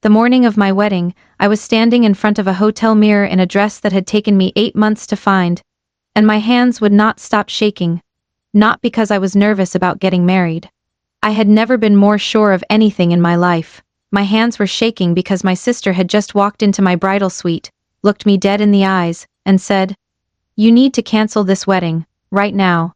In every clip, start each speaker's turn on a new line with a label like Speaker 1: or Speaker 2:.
Speaker 1: The morning of my wedding, I was standing in front of a hotel mirror in a dress that had taken me 8 months to find, and my hands would not stop shaking. Not because I was nervous about getting married. I had never been more sure of anything in my life. My hands were shaking because my sister had just walked into my bridal suite, looked me dead in the eyes, and said, "You need to cancel this wedding, right now."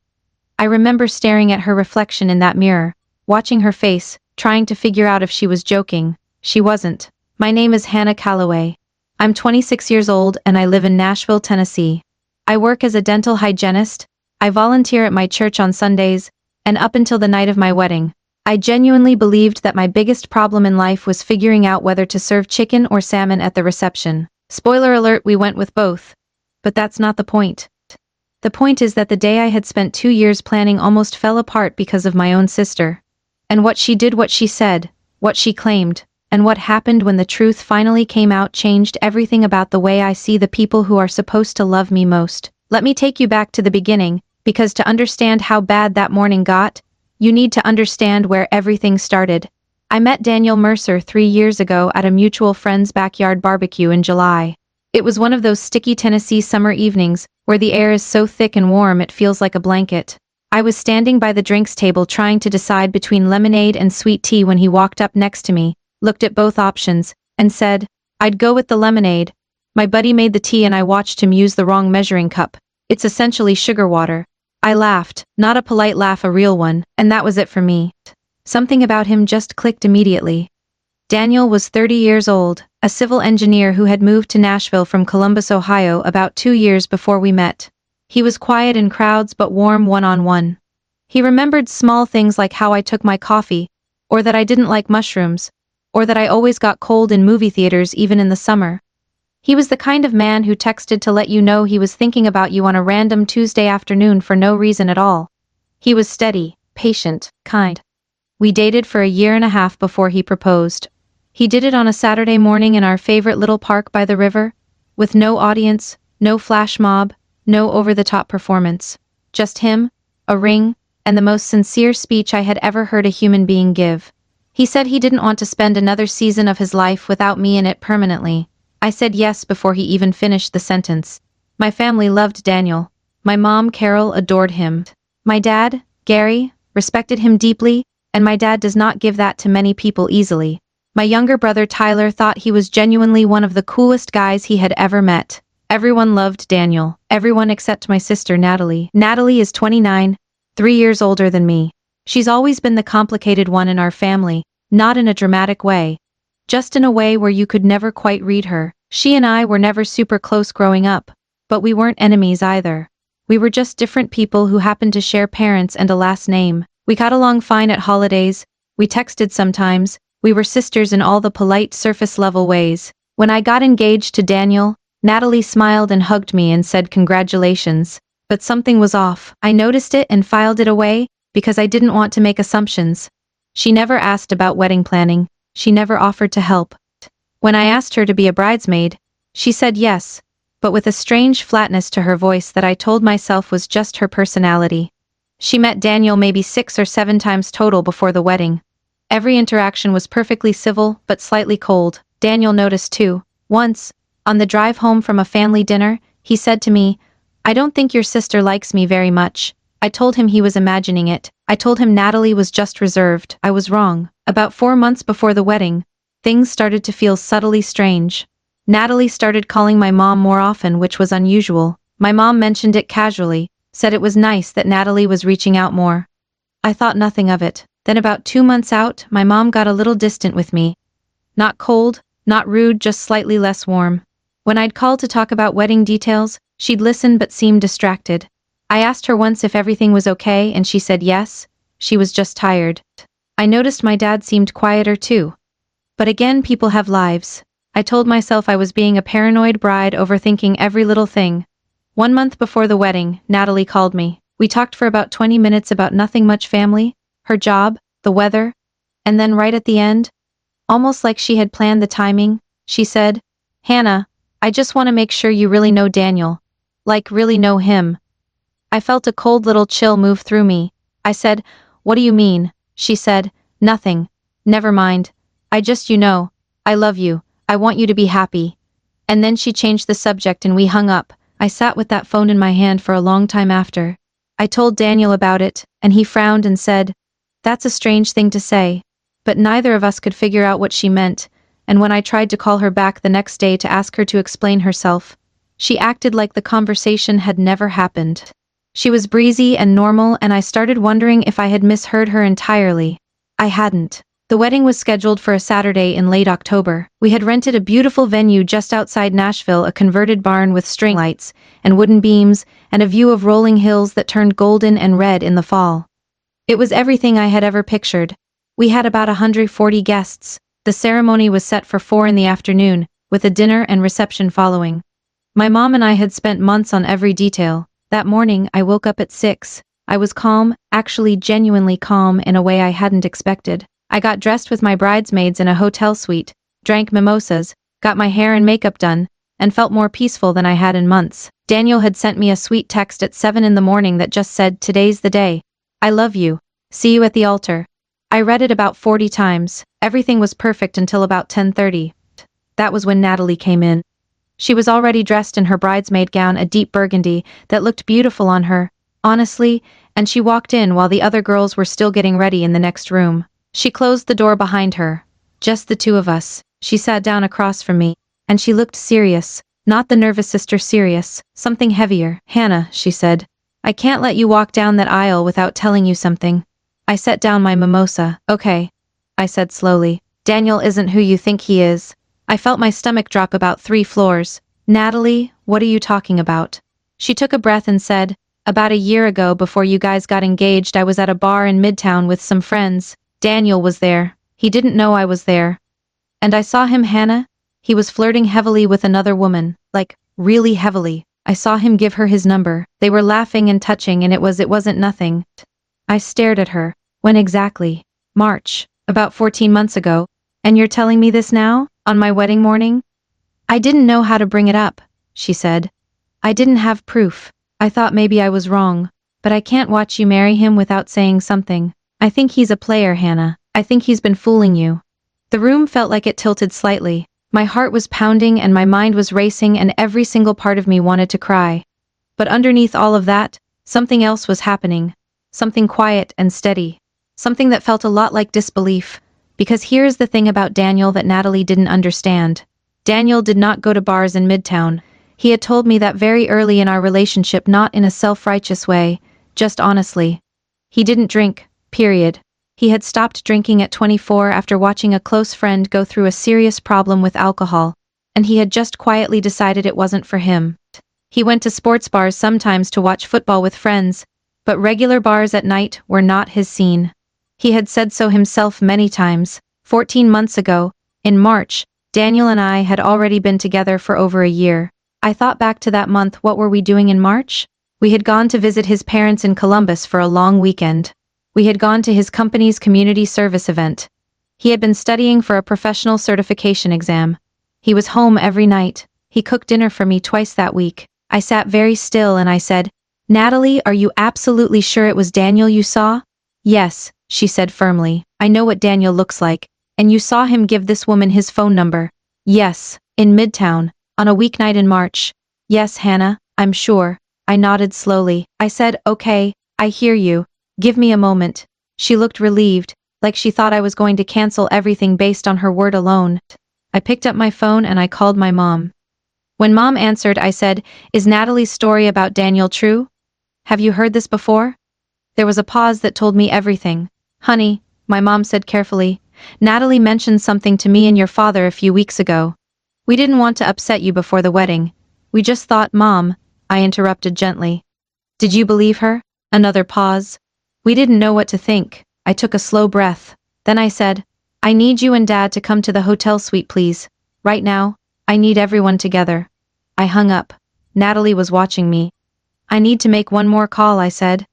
Speaker 1: I remember staring at her reflection in that mirror, watching her face, trying to figure out if she was joking. She wasn't. My name is Hannah Calloway. I'm 26 years old and I live in Nashville, Tennessee. I work as a dental hygienist, I volunteer at my church on Sundays, and up until the night of my wedding, I genuinely believed that my biggest problem in life was figuring out whether to serve chicken or salmon at the reception. Spoiler alert, we went with both. But that's not the point. The point is that the day I had spent 2 years planning almost fell apart because of my own sister. And what she did, what she said, what she claimed, and what happened when the truth finally came out changed everything about the way I see the people who are supposed to love me most. Let me take you back to the beginning, because to understand how bad that morning got, you need to understand where everything started. I met Daniel Mercer 3 years ago at a mutual friend's backyard barbecue in July. It was one of those sticky Tennessee summer evenings, where the air is so thick and warm it feels like a blanket. I was standing by the drinks table trying to decide between lemonade and sweet tea when he walked up next to me, looked at both options, and said, "I'd go with the lemonade." My buddy made the tea and I watched him use the wrong measuring cup. It's essentially sugar water. I laughed, not a polite laugh, a real one, and that was it for me. Something about him just clicked immediately. Daniel was 30 years old, a civil engineer who had moved to Nashville from Columbus, Ohio about 2 years before we met. He was quiet in crowds but warm one-on-one. He remembered small things like how I took my coffee, or that I didn't like mushrooms, or that I always got cold in movie theaters even in the summer. He was the kind of man who texted to let you know he was thinking about you on a random Tuesday afternoon for no reason at all. He was steady, patient, kind. We dated for a year and a half before he proposed. He did it on a Saturday morning in our favorite little park by the river, with no audience, no flash mob, no over-the-top performance. Just him, a ring, and the most sincere speech I had ever heard a human being give. He said he didn't want to spend another season of his life without me in it permanently. I said yes before he even finished the sentence. My family loved Daniel. My mom, Carol, adored him. My dad, Gary, respected him deeply, and my dad does not give that to many people easily. My younger brother Tyler thought he was genuinely one of the coolest guys he had ever met. Everyone loved Daniel. Everyone except my sister Natalie. Natalie is 29, 3 years older than me. She's always been the complicated one in our family, not in a dramatic way. Just in a way where you could never quite read her. She and I were never super close growing up, but we weren't enemies either. We were just different people who happened to share parents and a last name. We got along fine at holidays, we texted sometimes, we were sisters in all the polite surface-level ways. When I got engaged to Daniel, Natalie smiled and hugged me and said congratulations. But something was off. I noticed it and filed it away, because I didn't want to make assumptions. She never asked about wedding planning. She never offered to help. When I asked her to be a bridesmaid, she said yes, but with a strange flatness to her voice that I told myself was just her personality. She met Daniel maybe 6 or 7 times total before the wedding. Every interaction was perfectly civil, but slightly cold. Daniel noticed too. Once, on the drive home from a family dinner, he said to me, "I don't think your sister likes me very much." I told him he was imagining it. I told him Natalie was just reserved. I was wrong. About 4 months before the wedding, things started to feel subtly strange. Natalie started calling my mom more often, which was unusual. My mom mentioned it casually, said it was nice that Natalie was reaching out more. I thought nothing of it. Then about 2 months out, my mom got a little distant with me. Not cold, not rude, just slightly less warm. When I'd call to talk about wedding details, she'd listen but seem distracted. I asked her once if everything was okay and she said yes, she was just tired. I noticed my dad seemed quieter too. But again, people have lives. I told myself I was being a paranoid bride overthinking every little thing. 1 month before the wedding, Natalie called me. We talked for about 20 minutes about nothing much: family, her job, the weather, and then right at the end, almost like she had planned the timing, she said, "Hannah, I just want to make sure you really know Daniel. Like really know him." I felt a cold little chill move through me. I said, "What do you mean?" She said, "Nothing. Never mind. I just, you know." I love you. I want you to be happy. And then she changed the subject and we hung up. I sat with that phone in my hand for a long time after. I told Daniel about it, and he frowned and said, "That's a strange thing to say." But neither of us could figure out what she meant, and when I tried to call her back the next day to ask her to explain herself, she acted like the conversation had never happened. She was breezy and normal, and I started wondering if I had misheard her entirely. I hadn't. The wedding was scheduled for a Saturday in late October. We had rented a beautiful venue just outside Nashville, a converted barn with string lights and wooden beams and a view of rolling hills that turned golden and red in the fall. It was everything I had ever pictured. We had about 140 guests. The ceremony was set for 4 in the afternoon, with a dinner and reception following. My mom and I had spent months on every detail. That morning, I woke up at 6. I was calm, actually genuinely calm in a way I hadn't expected. I got dressed with my bridesmaids in a hotel suite, drank mimosas, got my hair and makeup done, and felt more peaceful than I had in months. Daniel had sent me a sweet text at 7 in the morning that just said, "Today's the day. I love you. See you at the altar." I read it about 40 times. Everything was perfect until about 10:30. That was when Natalie came in. She was already dressed in her bridesmaid gown, a deep burgundy, that looked beautiful on her, honestly, and she walked in while the other girls were still getting ready in the next room. She closed the door behind her. Just the two of us. She sat down across from me, and she looked serious, not the nervous sister serious, something heavier. "Hannah," she said, "I can't let you walk down that aisle without telling you something." I set down my mimosa. "Okay," I said slowly. "Daniel isn't who you think he is." I felt my stomach drop about 3 floors. "Natalie, what are you talking about?" She took a breath and said, "About a year ago, before you guys got engaged, I was at a bar in Midtown with some friends. Daniel was there. He didn't know I was there. And I saw him, Hannah. He was flirting heavily with another woman, like, really heavily. I saw him give her his number. They were laughing and touching, and it wasn't nothing." I stared at her. "When exactly?" "March. About 14 months ago. And you're telling me this now? On my wedding morning?" "I didn't know how to bring it up," she said. "I didn't have proof. I thought maybe I was wrong. But I can't watch you marry him without saying something. I think he's a player, Hannah. I think he's been fooling you." The room felt like it tilted slightly. My heart was pounding and my mind was racing and every single part of me wanted to cry. But underneath all of that, something else was happening. Something quiet and steady. Something that felt a lot like disbelief. Because here's the thing about Daniel that Natalie didn't understand. Daniel did not go to bars in Midtown. He had told me that very early in our relationship, not in a self-righteous way, just honestly. He didn't drink, period. He had stopped drinking at 24 after watching a close friend go through a serious problem with alcohol, and he had just quietly decided it wasn't for him. He went to sports bars sometimes to watch football with friends, but regular bars at night were not his scene. He had said so himself many times. 14 months ago, in March, Daniel and I had already been together for over a year. I thought back to that month. What were we doing in March? We had gone to visit his parents in Columbus for a long weekend. We had gone to his company's community service event. He had been studying for a professional certification exam. He was home every night. He cooked dinner for me twice that week. I sat very still and I said, "Natalie, are you absolutely sure it was Daniel you saw?" "Yes," she said firmly. "I know what Daniel looks like. And you saw him give this woman his phone number?" "Yes, in Midtown, on a weeknight in March." "Yes, Hannah, I'm sure." I nodded slowly. I said, "Okay, I hear you. Give me a moment." She looked relieved, like she thought I was going to cancel everything based on her word alone. I picked up my phone and I called my mom. When Mom answered, I said, "Is Natalie's story about Daniel true? Have you heard this before?" There was a pause that told me everything. "Honey," my mom said carefully, "Natalie mentioned something to me and your father a few weeks ago. We didn't want to upset you before the wedding. We just thought." "Mom," I interrupted gently. "Did you believe her?" Another pause. We didn't know what to think. I took a slow breath. Then I said, "I need you and Dad to come to the hotel suite, please. Right now. I need everyone together." I hung up. Natalie was watching me. "I need to make one more call," I said.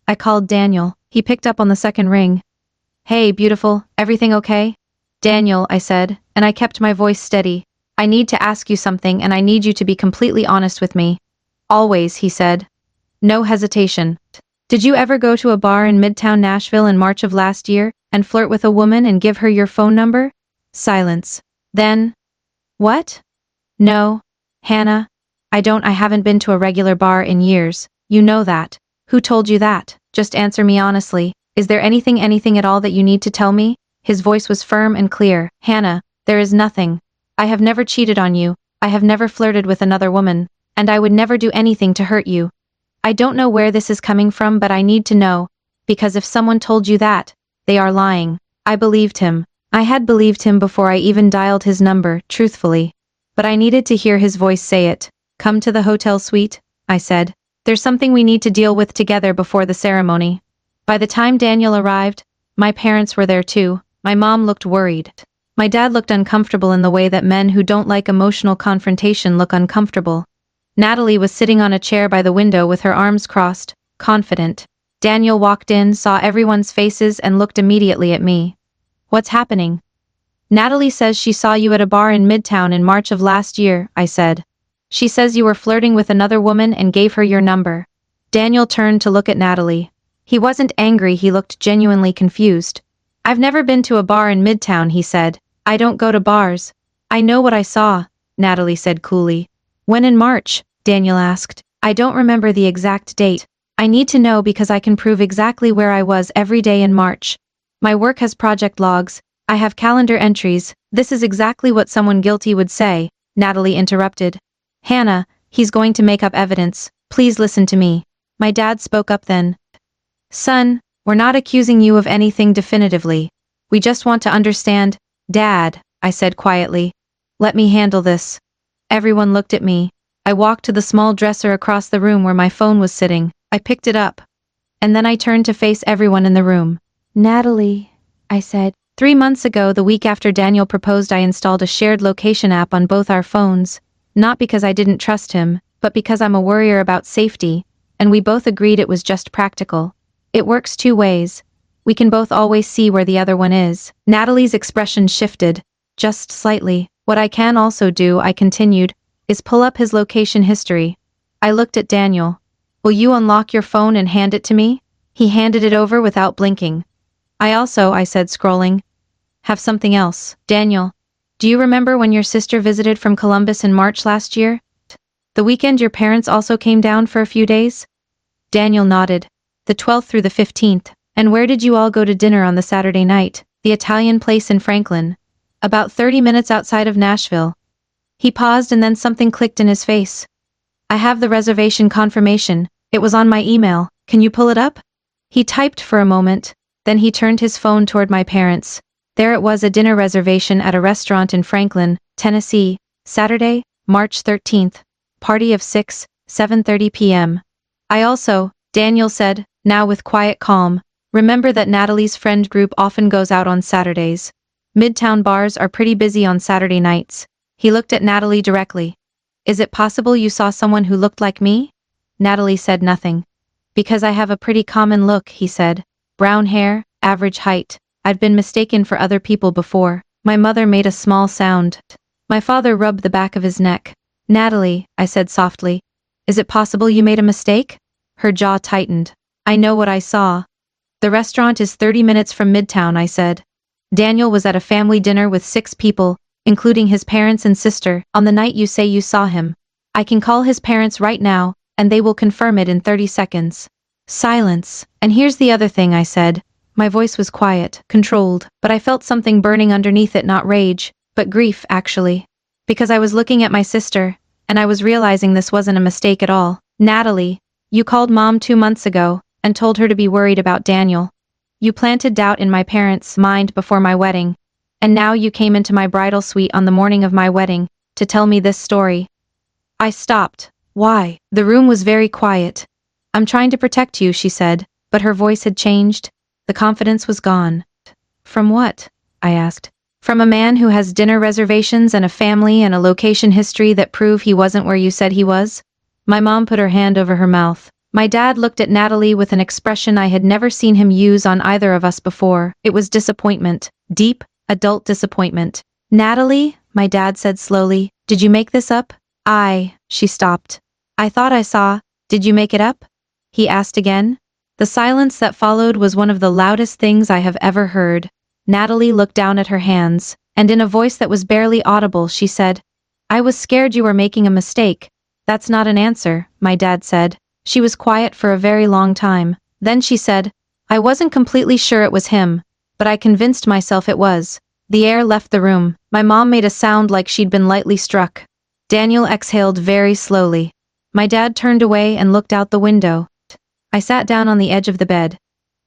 Speaker 1: I called Daniel. He picked up on the second ring. "Hey, beautiful, everything okay?" "Daniel," I said, and I kept my voice steady. "I need to ask you something and I need you to be completely honest with me." "Always," he said. No hesitation. "Did you ever go to a bar in Midtown Nashville in March of last year and flirt with a woman and give her your phone number?" Silence. Then, what? No, Hannah. I haven't been to a regular bar in years. You know that. Who told you that? Just answer me honestly. Is there anything at all that you need to tell me? His voice was firm and clear. Hannah, there is nothing. I have never cheated on you. I have never flirted with another woman. And I would never do anything to hurt you. I don't know where this is coming from, but I need to know. Because if someone told you that, they are lying. I believed him. I had believed him before I even dialed his number, truthfully. But I needed to hear his voice say it. Come to the hotel suite, I said. There's something we need to deal with together before the ceremony. By the time Daniel arrived, my parents were there too. My mom looked worried. My dad looked uncomfortable in the way that men who don't like emotional confrontation look uncomfortable. Natalie was sitting on a chair by the window with her arms crossed, confident. Daniel walked in, saw everyone's faces, and looked immediately at me. What's happening? Natalie says she saw you at a bar in Midtown in March of last year, I said. She says you were flirting with another woman and gave her your number. Daniel turned to look at Natalie. He wasn't angry, he looked genuinely confused. I've never been to a bar in Midtown, he said. I don't go to bars. I know what I saw, Natalie said coolly. When in March? Daniel asked. I don't remember the exact date. I need to know because I can prove exactly where I was every day in March. My work has project logs. I have calendar entries. This is exactly what someone guilty would say, Natalie interrupted. Hannah, he's going to make up evidence. Please listen to me. My dad spoke up then. Son, we're not accusing you of anything definitively. We just want to understand. Dad, I said quietly. Let me handle this. Everyone looked at me. I walked to the small dresser across the room where my phone was sitting. I picked it up. And then I turned to face everyone in the room. Natalie, I said. 3 months ago, the week after Daniel proposed, I installed a shared location app on both our phones. Not because I didn't trust him, but because I'm a worrier about safety, and we both agreed it was just practical. It works 2 ways. We can both always see where the other one is. Natalie's expression shifted, just slightly. What I can also do, I continued, is pull up his location history. I looked at Daniel. Will you unlock your phone and hand it to me? He handed it over without blinking. I said, scrolling, have something else. Daniel, do you remember when your sister visited from Columbus in March last year? The weekend your parents also came down for a few days? Daniel nodded. The 12th through the 15th. And where did you all go to dinner on the Saturday night? The Italian place in Franklin. About 30 minutes outside of Nashville. He paused and then something clicked in his face. I have the reservation confirmation. It was on my email. Can you pull it up? He typed for a moment. Then he turned his phone toward my parents. There it was, a dinner reservation at a restaurant in Franklin, Tennessee, Saturday, March 13th. Party of 7:30 p.m. Daniel said, now with quiet calm, remember that Natalie's friend group often goes out on Saturdays. Midtown bars are pretty busy on Saturday nights. He looked at Natalie directly. Is it possible you saw someone who looked like me? Natalie said nothing. Because I have a pretty common look, he said. Brown hair, average height. I've been mistaken for other people before. My mother made a small sound. My father rubbed the back of his neck. Natalie, I said softly. Is it possible you made a mistake? Her jaw tightened. I know what I saw. The restaurant is 30 minutes from Midtown, I said. Daniel was at a family dinner with 6 people, including his parents and sister, on the night you say you saw him. I can call his parents right now, and they will confirm it in 30 seconds. Silence. And here's the other thing, I said. My voice was quiet, controlled, but I felt something burning underneath it, not rage, but grief, actually. Because I was looking at my sister, and I was realizing this wasn't a mistake at all. Natalie, you called Mom 2 months ago, and told her to be worried about Daniel. You planted doubt in my parents' mind before my wedding. And now you came into my bridal suite on the morning of my wedding, to tell me this story. I stopped. Why? The room was very quiet. I'm trying to protect you, she said, but her voice had changed. The confidence was gone. From what? I asked. From a man who has dinner reservations and a family and a location history that prove he wasn't where you said he was? My mom put her hand over her mouth. My dad looked at Natalie with an expression I had never seen him use on either of us before. It was disappointment. Deep, adult disappointment. Natalie, my dad said slowly, did you make this up? She stopped. I thought I saw. Did you make it up? He asked again. The silence that followed was one of the loudest things I have ever heard. Natalie looked down at her hands. and in a voice that was barely audible, she said, "I was scared you were making a mistake." "That's not an answer," my dad said. She was quiet for a very long time. Then she said, "I wasn't completely sure it was him, but I convinced myself it was." The air left the room. My mom made a sound like she'd been lightly struck. Daniel exhaled very slowly. My dad turned away and looked out the window. I sat down on the edge of the bed.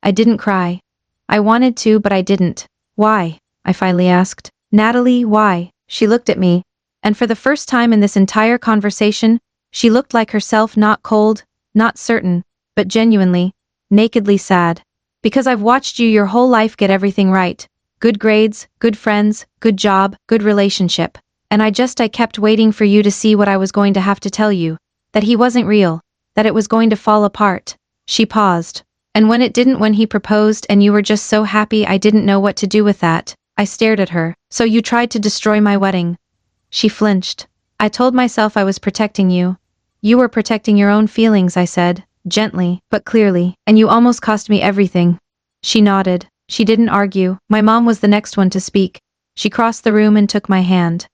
Speaker 1: I didn't cry. I wanted to, but I didn't. "Why?" I finally asked. "Natalie, why?" She looked at me, and for the first time in this entire conversation, she looked like herself, not cold, not certain, but genuinely, nakedly sad. "Because I've watched you your whole life get everything right. Good grades, good friends, good job, good relationship. And I kept waiting for you to see what I was going to have to tell you. That he wasn't real. That it was going to fall apart." She paused. "And when it didn't, when he proposed and you were just so happy, I didn't know what to do with that." I stared at her. "So you tried to destroy my wedding." She flinched. "I told myself I was protecting you." "You were protecting your own feelings," I said, gently, but clearly, "and you almost cost me everything." She nodded. She didn't argue. My mom was the next one to speak. She crossed the room and took my hand.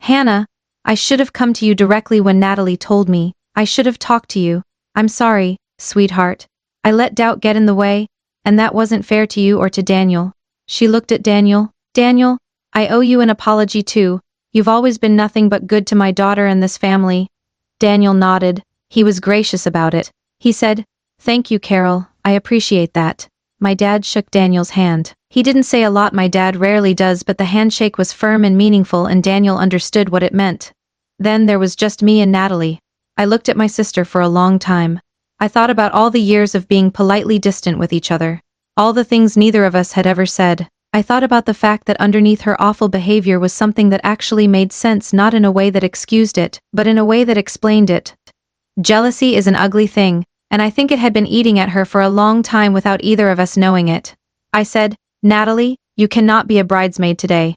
Speaker 1: "Hannah, I should have come to you directly when Natalie told me. I should have talked to you. I'm sorry, sweetheart. I let doubt get in the way, and that wasn't fair to you or to Daniel." She looked at Daniel. "Daniel, I owe you an apology too. You've always been nothing but good to my daughter and this family." Daniel nodded. He was gracious about it. He said, "Thank you, Carol, I appreciate that." My dad shook Daniel's hand. He didn't say a lot, my dad rarely does, but the handshake was firm and meaningful, and Daniel understood what it meant. Then there was just me and Natalie. I looked at my sister for a long time. I thought about all the years of being politely distant with each other. All the things neither of us had ever said. I thought about the fact that underneath her awful behavior was something that actually made sense, not in a way that excused it, but in a way that explained it. Jealousy is an ugly thing, and I think it had been eating at her for a long time without either of us knowing it. I said, "Natalie, you cannot be a bridesmaid today."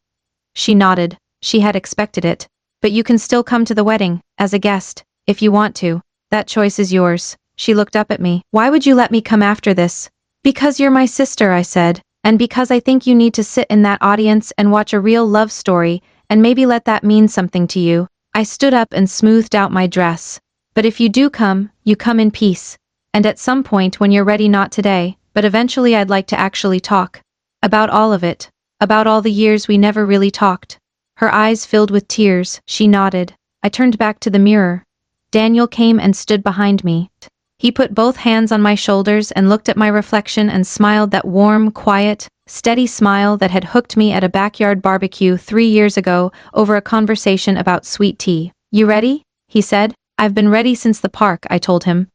Speaker 1: She nodded. She had expected it. "But you can still come to the wedding, as a guest, if you want to. That choice is yours." She looked up at me. "Why would you let me come after this?" "Because you're my sister," I said, "and because I think you need to sit in that audience and watch a real love story, and maybe let that mean something to you." I stood up and smoothed out my dress. "But if you do come, you come in peace. And at some point when you're ready, not today, but eventually, I'd like to actually talk. About all of it. About all the years we never really talked." Her eyes filled with tears. She nodded. I turned back to the mirror. Daniel came and stood behind me. He put both hands on my shoulders and looked at my reflection and smiled, that warm, quiet, steady smile that had hooked me at a backyard barbecue 3 years ago over a conversation about sweet tea. "You ready?" he said. "I've been ready since the park," I told him.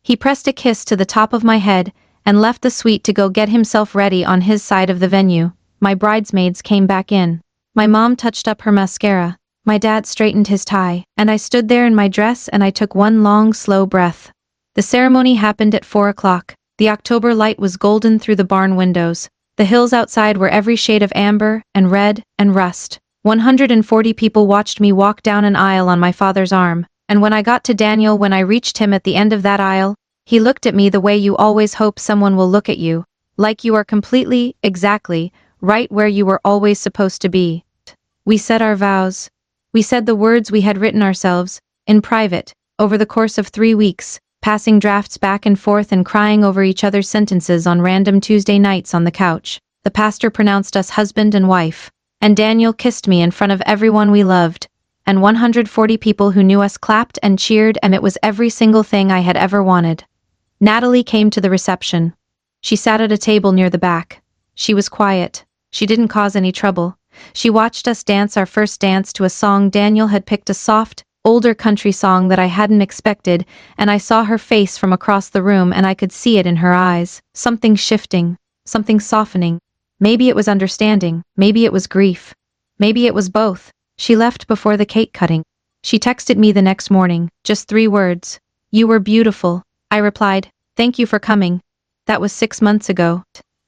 Speaker 1: He pressed a kiss to the top of my head and left the suite to go get himself ready on his side of the venue. My bridesmaids came back in. My mom touched up her mascara. My dad straightened his tie, and I stood there in my dress and I took one long, slow breath. The ceremony happened at 4 o'clock. The October light was golden through the barn windows. The hills outside were every shade of amber and red and rust. 140 people watched me walk down an aisle on my father's arm. And when I got to Daniel, when I reached him at the end of that aisle, he looked at me the way you always hope someone will look at you. Like you are completely, exactly, right where you were always supposed to be. We said our vows. We said the words we had written ourselves, in private, over the course of 3 weeks, passing drafts back and forth and crying over each other's sentences on random Tuesday nights on the couch. The pastor pronounced us husband and wife. And Daniel kissed me in front of everyone we loved. And 140 people who knew us clapped and cheered, and it was every single thing I had ever wanted. Natalie came to the reception. She sat at a table near the back. She was quiet. She didn't cause any trouble. She watched us dance our first dance to a song Daniel had picked, a soft, older country song that I hadn't expected, and I saw her face from across the room and I could see it in her eyes. Something shifting. Something softening. Maybe it was understanding. Maybe it was grief. Maybe it was both. She left before the cake cutting. She texted me the next morning, just 3 words. "You were beautiful." I replied, "Thank you for coming." That was 6 months ago.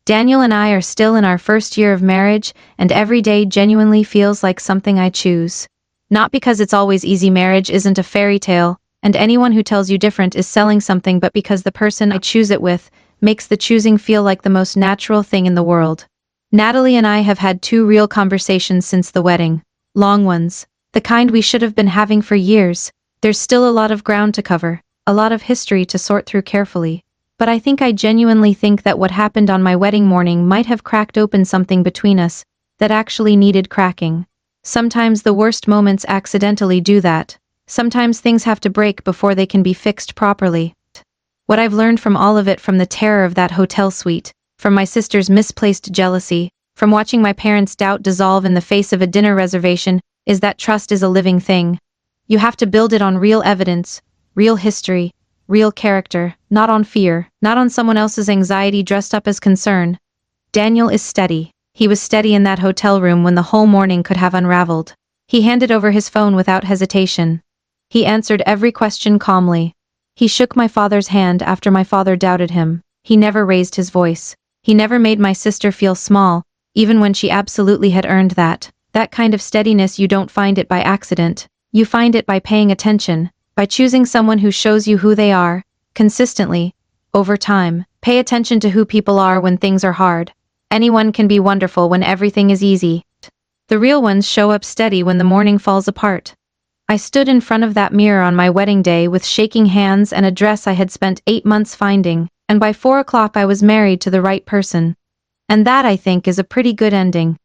Speaker 1: Daniel and I are still in our first year of marriage, and every day genuinely feels like something I choose. Not because it's always easy. Marriage isn't a fairy tale, and anyone who tells you different is selling something, but because the person I choose it with makes the choosing feel like the most natural thing in the world. Natalie and I have had 2 real conversations since the wedding. Long ones. The kind we should have been having for years. There's still a lot of ground to cover, a lot of history to sort through carefully. But I genuinely think that what happened on my wedding morning might have cracked open something between us that actually needed cracking. Sometimes the worst moments accidentally do that. Sometimes things have to break before they can be fixed properly. What I've learned from all of it, from the terror of that hotel suite, from my sister's misplaced jealousy, from watching my parents' doubt dissolve in the face of a dinner reservation, is that trust is a living thing. You have to build it on real evidence, real history, real character, not on fear, not on someone else's anxiety dressed up as concern. Daniel is steady. He was steady in that hotel room when the whole morning could have unraveled. He handed over his phone without hesitation. He answered every question calmly. He shook my father's hand after my father doubted him. He never raised his voice. He never made my sister feel small, even when she absolutely had earned that. That kind of steadiness, you don't find it by accident. You find it by paying attention, by choosing someone who shows you who they are, consistently, over time. Pay attention to who people are when things are hard. Anyone can be wonderful when everything is easy. The real ones show up steady when the morning falls apart. I stood in front of that mirror on my wedding day with shaking hands and a dress I had spent 8 months finding, and by 4 o'clock I was married to the right person. And that, I think, is a pretty good ending.